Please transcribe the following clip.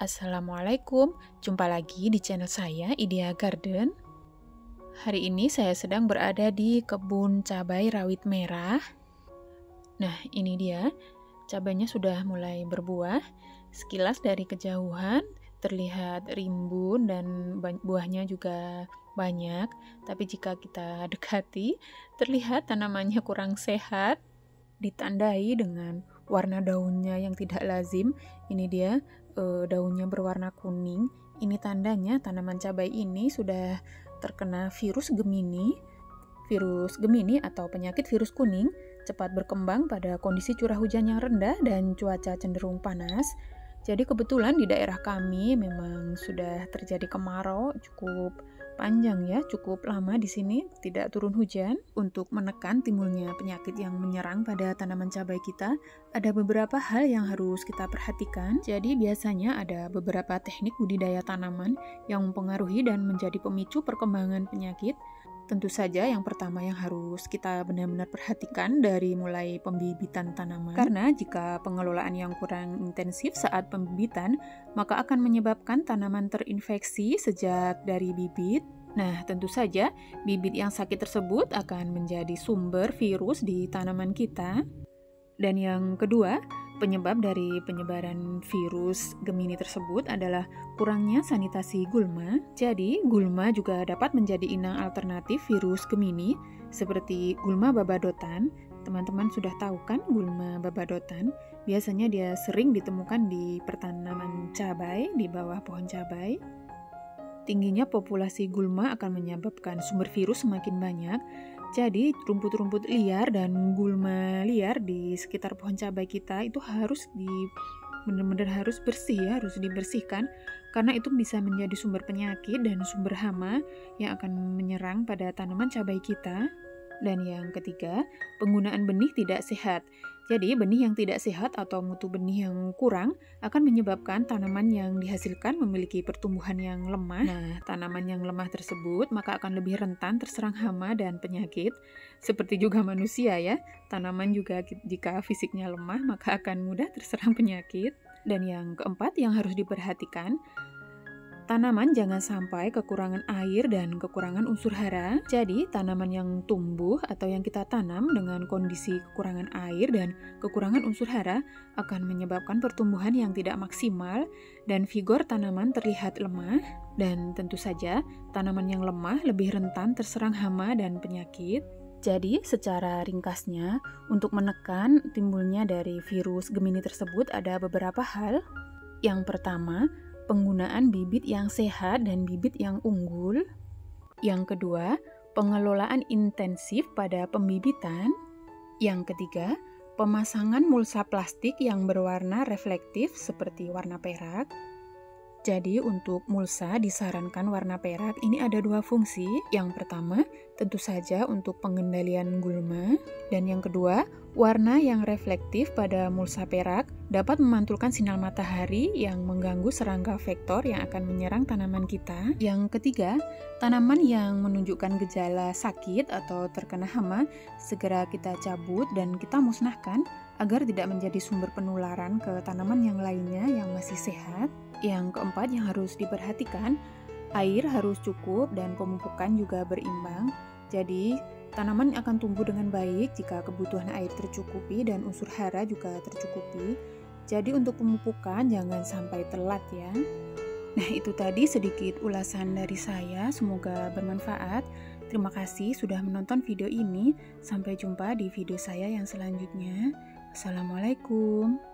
Assalamualaikum, jumpa lagi di channel saya, Idea Garden. Hari ini saya sedang berada di kebun cabai rawit merah. Nah, ini dia, cabainya sudah mulai berbuah. Sekilas dari kejauhan terlihat rimbun dan buahnya juga banyak. Tapi jika kita dekati, terlihat tanamannya kurang sehat. Ditandai dengan warna daunnya yang tidak lazim. Ini dia, daunnya berwarna kuning. Ini tandanya tanaman cabai ini sudah terkena virus Gemini. Virus Gemini atau penyakit virus kuning cepat berkembang pada kondisi curah hujan yang rendah dan cuaca cenderung panas. Jadi kebetulan di daerah kami memang sudah terjadi kemarau cukup panjang ya, cukup lama di sini tidak turun hujan. Untuk menekan timbulnya penyakit yang menyerang pada tanaman cabai kita, ada beberapa hal yang harus kita perhatikan. Jadi biasanya ada beberapa teknik budidaya tanaman yang mempengaruhi dan menjadi pemicu perkembangan penyakit. Tentu saja yang pertama yang harus kita benar-benar perhatikan dari mulai pembibitan tanaman. Karena jika pengelolaan yang kurang intensif saat pembibitan, maka akan menyebabkan tanaman terinfeksi sejak dari bibit. Nah, tentu saja bibit yang sakit tersebut akan menjadi sumber virus di tanaman kita. Dan yang kedua, penyebab dari penyebaran virus Gemini tersebut adalah kurangnya sanitasi gulma. Jadi, gulma juga dapat menjadi inang alternatif virus Gemini, seperti gulma babadotan. Teman-teman sudah tahu kan gulma babadotan? Biasanya dia sering ditemukan di pertanaman cabai, di bawah pohon cabai. Tingginya populasi gulma akan menyebabkan sumber virus semakin banyak. Jadi rumput-rumput liar dan gulma liar di sekitar pohon cabai kita itu harus benar-benar harus bersih ya, harus dibersihkan karena itu bisa menjadi sumber penyakit dan sumber hama yang akan menyerang pada tanaman cabai kita. Dan yang ketiga, penggunaan benih tidak sehat. Jadi benih yang tidak sehat atau mutu benih yang kurang akan menyebabkan tanaman yang dihasilkan memiliki pertumbuhan yang lemah. Nah, tanaman yang lemah tersebut maka akan lebih rentan terserang hama dan penyakit. Seperti juga manusia ya, tanaman juga jika fisiknya lemah maka akan mudah terserang penyakit. Dan yang keempat yang harus diperhatikan, tanaman jangan sampai kekurangan air dan kekurangan unsur hara. Jadi, tanaman yang tumbuh atau yang kita tanam dengan kondisi kekurangan air dan kekurangan unsur hara akan menyebabkan pertumbuhan yang tidak maksimal dan vigor tanaman terlihat lemah. Dan tentu saja, tanaman yang lemah lebih rentan terserang hama dan penyakit. Jadi, secara ringkasnya, untuk menekan timbulnya dari virus Gemini tersebut ada beberapa hal. Yang pertama, penggunaan bibit yang sehat dan bibit yang unggul. Yang kedua, pengelolaan intensif pada pembibitan. Yang ketiga, pemasangan mulsa plastik yang berwarna reflektif seperti warna perak. Jadi untuk mulsa disarankan warna perak ini ada dua fungsi. Yang pertama, tentu saja untuk pengendalian gulma. Dan yang kedua, warna yang reflektif pada mulsa perak dapat memantulkan sinar matahari yang mengganggu serangga vektor yang akan menyerang tanaman kita. Yang ketiga, tanaman yang menunjukkan gejala sakit atau terkena hama segera kita cabut dan kita musnahkan agar tidak menjadi sumber penularan ke tanaman yang lainnya yang masih sehat. Yang keempat yang harus diperhatikan, air harus cukup dan pemupukan juga berimbang. Jadi, tanaman akan tumbuh dengan baik jika kebutuhan air tercukupi dan unsur hara juga tercukupi. Jadi, untuk pemupukan jangan sampai telat ya. Nah, itu tadi sedikit ulasan dari saya, semoga bermanfaat. Terima kasih sudah menonton video ini. Sampai jumpa di video saya yang selanjutnya. Assalamualaikum.